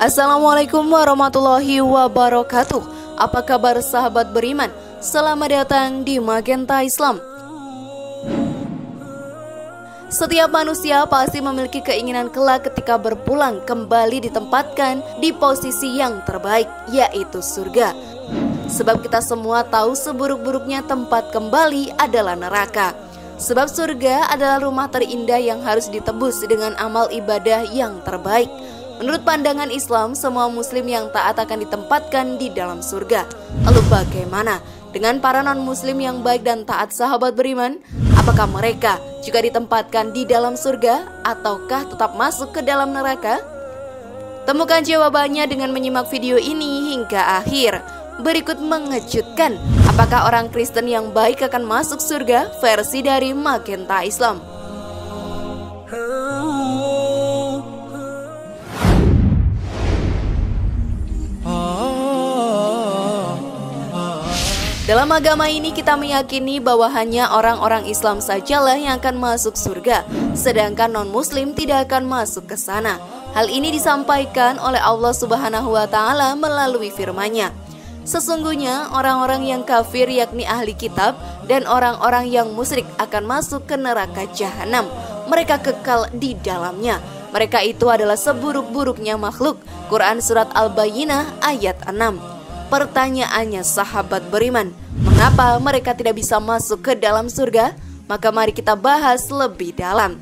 Assalamualaikum warahmatullahi wabarakatuh. Apa kabar sahabat beriman? Selamat datang di Magenta Islam. Setiap manusia pasti memiliki keinginan kelak ketika berpulang kembali ditempatkan di posisi yang terbaik, yaitu surga. Sebab kita semua tahu seburuk-buruknya tempat kembali adalah neraka. Sebab surga adalah rumah terindah yang harus ditebus dengan amal ibadah yang terbaik. Menurut pandangan Islam, semua muslim yang taat akan ditempatkan di dalam surga. Lalu bagaimana dengan para non-muslim yang baik dan taat sahabat beriman? Apakah mereka juga ditempatkan di dalam surga ataukah tetap masuk ke dalam neraka? Temukan jawabannya dengan menyimak video ini hingga akhir. Berikut mengejutkan, apakah orang Kristen yang baik akan masuk surga? Versi dari Magenta Islam. Dalam agama ini kita meyakini bahwa hanya orang-orang Islam sajalah yang akan masuk surga, sedangkan non-muslim tidak akan masuk ke sana. Hal ini disampaikan oleh Allah Subhanahu wa Ta'ala melalui firman-Nya. Sesungguhnya orang-orang yang kafir yakni ahli kitab dan orang-orang yang musyrik akan masuk ke neraka jahanam. Mereka kekal di dalamnya. Mereka itu adalah seburuk-buruknya makhluk. Quran Surat Al-Bayyinah ayat 6. Pertanyaannya sahabat beriman, mengapa mereka tidak bisa masuk ke dalam surga? Maka mari kita bahas lebih dalam.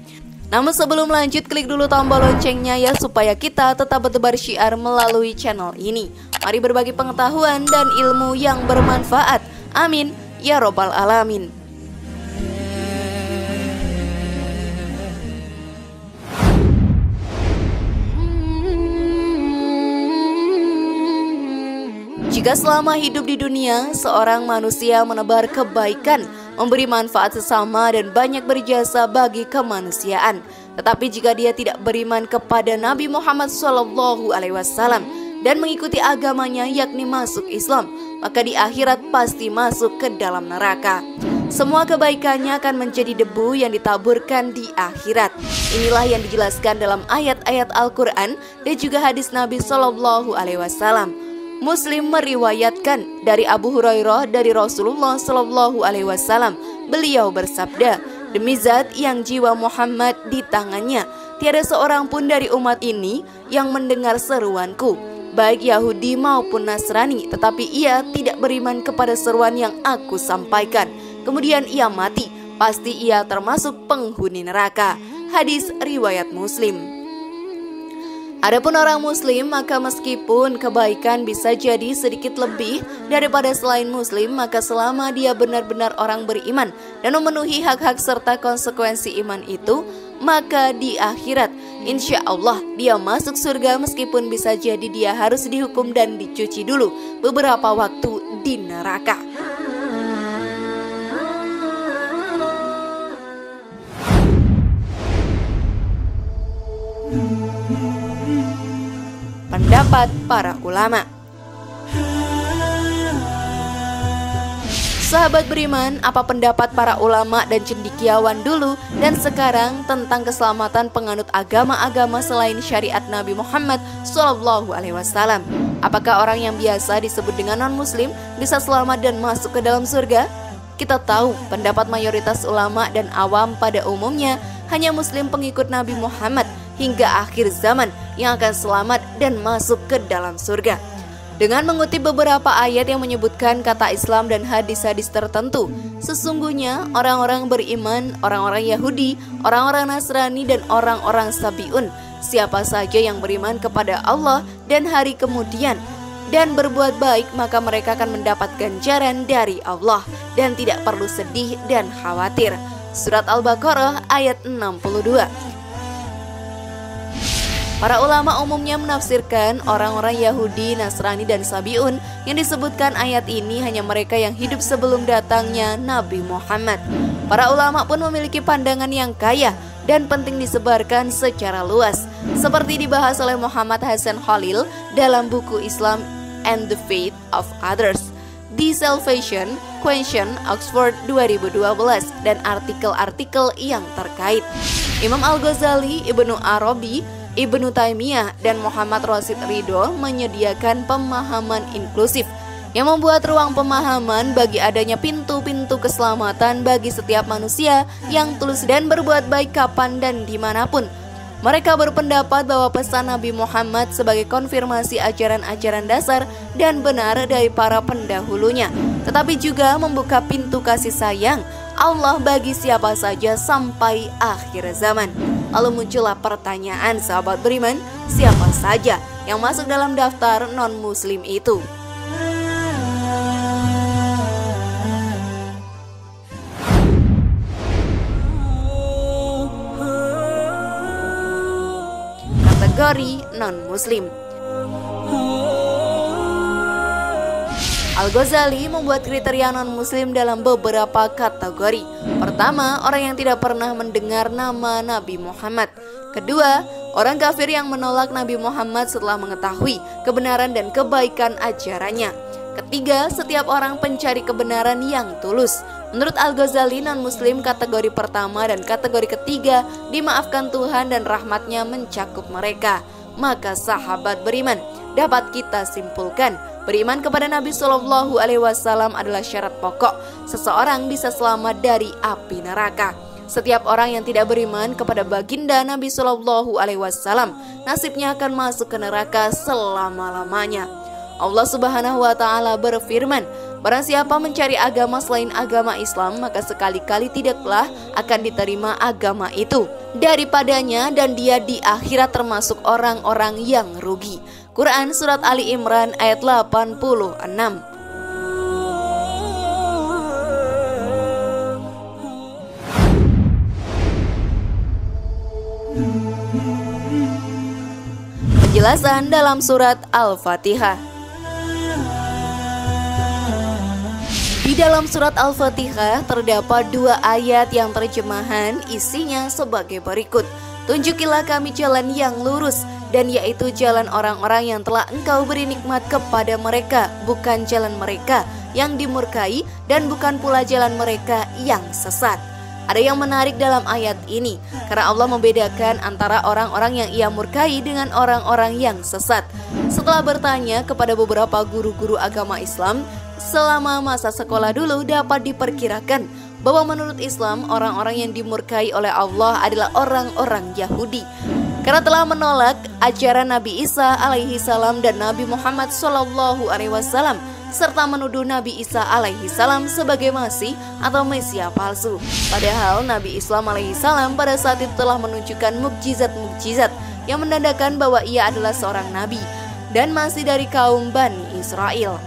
Namun sebelum lanjut, klik dulu tombol loncengnya ya, supaya kita tetap bertebar syiar melalui channel ini. Mari berbagi pengetahuan dan ilmu yang bermanfaat. Amin ya robbal alamin. Jika selama hidup di dunia, seorang manusia menebar kebaikan, memberi manfaat sesama dan banyak berjasa bagi kemanusiaan, tetapi jika dia tidak beriman kepada Nabi Muhammad SAW dan mengikuti agamanya yakni masuk Islam, maka di akhirat pasti masuk ke dalam neraka. Semua kebaikannya akan menjadi debu yang ditaburkan di akhirat. Inilah yang dijelaskan dalam ayat-ayat Al-Quran dan juga hadis Nabi SAW. Muslim meriwayatkan dari Abu Hurairah dari Rasulullah SAW. Beliau bersabda, demi zat yang jiwa Muhammad di tangannya, tiada seorang pun dari umat ini yang mendengar seruanku, baik Yahudi maupun Nasrani, tetapi ia tidak beriman kepada seruan yang aku sampaikan. Kemudian ia mati, pasti ia termasuk penghuni neraka. Hadis riwayat Muslim. Adapun orang muslim, maka meskipun kebaikan bisa jadi sedikit lebih daripada selain muslim, maka selama dia benar-benar orang beriman dan memenuhi hak-hak serta konsekuensi iman itu, maka di akhirat insya Allah dia masuk surga, meskipun bisa jadi dia harus dihukum dan dicuci dulu beberapa waktu di neraka. Pendapat para ulama. Sahabat beriman, apa pendapat para ulama dan cendekiawan dulu dan sekarang tentang keselamatan penganut agama-agama selain syariat Nabi Muhammad SAW? Apakah orang yang biasa disebut dengan non-muslim bisa selamat dan masuk ke dalam surga? Kita tahu pendapat mayoritas ulama dan awam pada umumnya hanya muslim pengikut Nabi Muhammad hingga akhir zaman yang akan selamat dan masuk ke dalam surga. Dengan mengutip beberapa ayat yang menyebutkan kata Islam dan hadis-hadis tertentu, sesungguhnya orang-orang beriman, orang-orang Yahudi, orang-orang Nasrani dan orang-orang Sabiun, siapa saja yang beriman kepada Allah dan hari kemudian dan berbuat baik, maka mereka akan mendapat ganjaran dari Allah dan tidak perlu sedih dan khawatir. Surat Al-Baqarah ayat 62. Para ulama umumnya menafsirkan orang-orang Yahudi, Nasrani, dan Sabiun yang disebutkan ayat ini hanya mereka yang hidup sebelum datangnya Nabi Muhammad. Para ulama pun memiliki pandangan yang kaya dan penting disebarkan secara luas, seperti dibahas oleh Muhammad Hasan Khalil dalam buku Islam and the Faith of Others. The Salvation Question Oxford 2012 dan artikel-artikel yang terkait. Imam Al-Ghazali, Ibnu Arabi, Ibnu Taimiyah, dan Muhammad Rashid Ridho menyediakan pemahaman inklusif yang membuat ruang pemahaman bagi adanya pintu-pintu keselamatan bagi setiap manusia yang tulus dan berbuat baik kapan dan dimanapun. Mereka berpendapat bahwa pesan Nabi Muhammad sebagai konfirmasi ajaran-ajaran dasar dan benar dari para pendahulunya, tetapi juga membuka pintu kasih sayang Allah bagi siapa saja sampai akhir zaman. Lalu muncullah pertanyaan, sahabat beriman, siapa saja yang masuk dalam daftar non-muslim itu? Kategori non-muslim. Al-Ghazali membuat kriteria non-muslim dalam beberapa kategori. Pertama, orang yang tidak pernah mendengar nama Nabi Muhammad. Kedua, orang kafir yang menolak Nabi Muhammad setelah mengetahui kebenaran dan kebaikan ajarannya. Ketiga, setiap orang pencari kebenaran yang tulus. Menurut Al-Ghazali, non-muslim kategori pertama dan kategori ketiga dimaafkan Tuhan dan rahmatnya mencakup mereka. Maka sahabat beriman, dapat kita simpulkan, beriman kepada Nabi Shallallahu Alaihi Wasallam adalah syarat pokok seseorang bisa selamat dari api neraka. Setiap orang yang tidak beriman kepada baginda Nabi Shallallahu Alaihi Wasallam, nasibnya akan masuk ke neraka selama-lamanya. Allah Subhanahu wa Ta'ala berfirman, barang siapa mencari agama selain agama Islam, maka sekali-kali tidaklah akan diterima agama itu daripadanya, dan dia di akhirat termasuk orang-orang yang rugi. Quran Surat Ali Imran ayat 86. Penjelasan dalam surat Al-Fatihah. Di dalam surat Al-Fatihah terdapat dua ayat yang terjemahan isinya sebagai berikut. Tunjukilah kami jalan yang lurus, dan yaitu jalan orang-orang yang telah Engkau beri nikmat kepada mereka, bukan jalan mereka yang dimurkai, dan bukan pula jalan mereka yang sesat. Ada yang menarik dalam ayat ini, karena Allah membedakan antara orang-orang yang Ia murkai dengan orang-orang yang sesat. Setelah bertanya kepada beberapa guru-guru agama Islam selama masa sekolah dulu, dapat diperkirakan bahwa menurut Islam orang-orang yang dimurkai oleh Allah adalah orang-orang Yahudi, karena telah menolak ajaran Nabi Isa alaihi salam dan Nabi Muhammad Shallallahu Alaihi Wasallam, serta menuduh Nabi Isa alaihi salam sebagai Masih atau Mesia palsu. Padahal Nabi Islam alaihi salam pada saat itu telah menunjukkan mukjizat-mukjizat yang menandakan bahwa ia adalah seorang nabi dan masih dari kaum Bani Israel.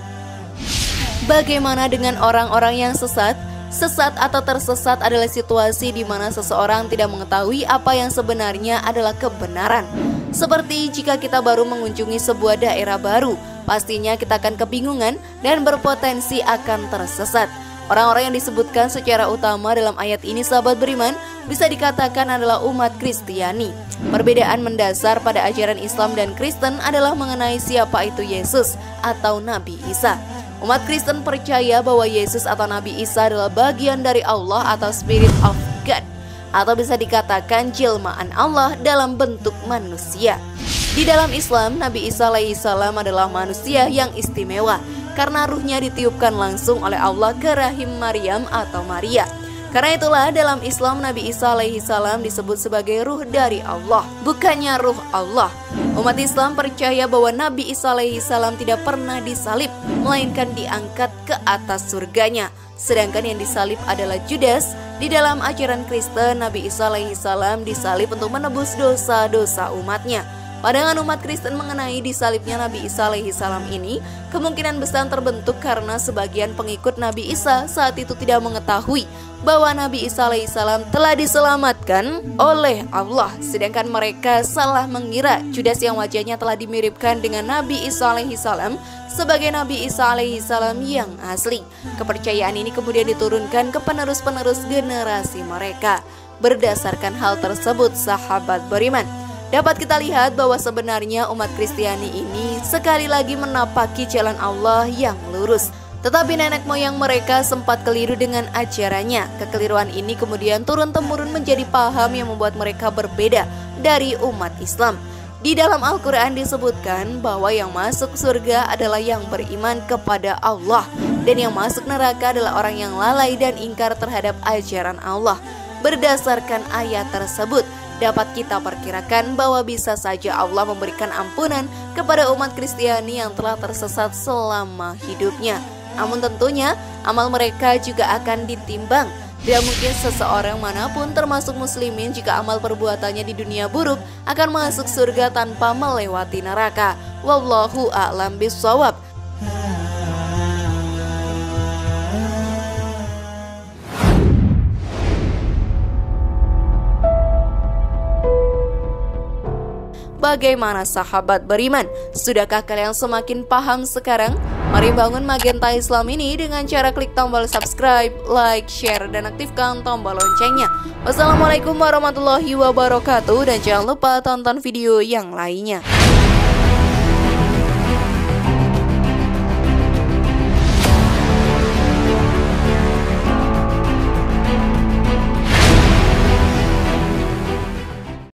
Bagaimana dengan orang-orang yang sesat? Sesat atau tersesat adalah situasi di mana seseorang tidak mengetahui apa yang sebenarnya adalah kebenaran. Seperti jika kita baru mengunjungi sebuah daerah baru, pastinya kita akan kebingungan dan berpotensi akan tersesat. Orang-orang yang disebutkan secara utama dalam ayat ini, sahabat beriman, bisa dikatakan adalah umat Kristiani. Perbedaan mendasar pada ajaran Islam dan Kristen adalah mengenai siapa itu Yesus atau Nabi Isa. Umat Kristen percaya bahwa Yesus atau Nabi Isa adalah bagian dari Allah atau Spirit of God, atau bisa dikatakan jelmaan Allah dalam bentuk manusia. Di dalam Islam, Nabi Isa alaihi salam adalah manusia yang istimewa karena ruhnya ditiupkan langsung oleh Allah ke rahim Maryam atau Maria. Karena itulah dalam Islam Nabi Isa alaihi salam disebut sebagai ruh dari Allah, bukannya ruh Allah. Umat Islam percaya bahwa Nabi Isa alaihi salam tidak pernah disalib, melainkan diangkat ke atas surganya. Sedangkan yang disalib adalah Judas. Di dalam ajaran Kristen, Nabi Isa alaihi salam disalib untuk menebus dosa-dosa umatnya. Pandangan umat Kristen mengenai disalibnya Nabi Isa alaihi salam ini kemungkinan besar terbentuk karena sebagian pengikut Nabi Isa saat itu tidak mengetahui bahwa Nabi Isa alaihi salam telah diselamatkan oleh Allah, sedangkan mereka salah mengira Judas yang wajahnya telah dimiripkan dengan Nabi Isa alaihi salam sebagai Nabi Isa alaihi salam yang asli. Kepercayaan ini kemudian diturunkan ke penerus-penerus generasi mereka. Berdasarkan hal tersebut, sahabat beriman, dapat kita lihat bahwa sebenarnya umat Kristiani ini sekali lagi menapaki jalan Allah yang lurus. Tetapi nenek moyang mereka sempat keliru dengan ajarannya. Kekeliruan ini kemudian turun-temurun menjadi paham yang membuat mereka berbeda dari umat Islam. Di dalam Al-Quran disebutkan bahwa yang masuk surga adalah yang beriman kepada Allah, dan yang masuk neraka adalah orang yang lalai dan ingkar terhadap ajaran Allah. Berdasarkan ayat tersebut, dapat kita perkirakan bahwa bisa saja Allah memberikan ampunan kepada umat Kristiani yang telah tersesat selama hidupnya. Namun tentunya amal mereka juga akan ditimbang. Tidak mungkin seseorang manapun termasuk muslimin jika amal perbuatannya di dunia buruk akan masuk surga tanpa melewati neraka. Wallahu a'lam bishawab. Bagaimana sahabat beriman? Sudahkah kalian semakin paham sekarang? Mari bangun Magenta Islam ini dengan cara klik tombol subscribe, like, share, dan aktifkan tombol loncengnya. Wassalamualaikum warahmatullahi wabarakatuh, dan jangan lupa tonton video yang lainnya.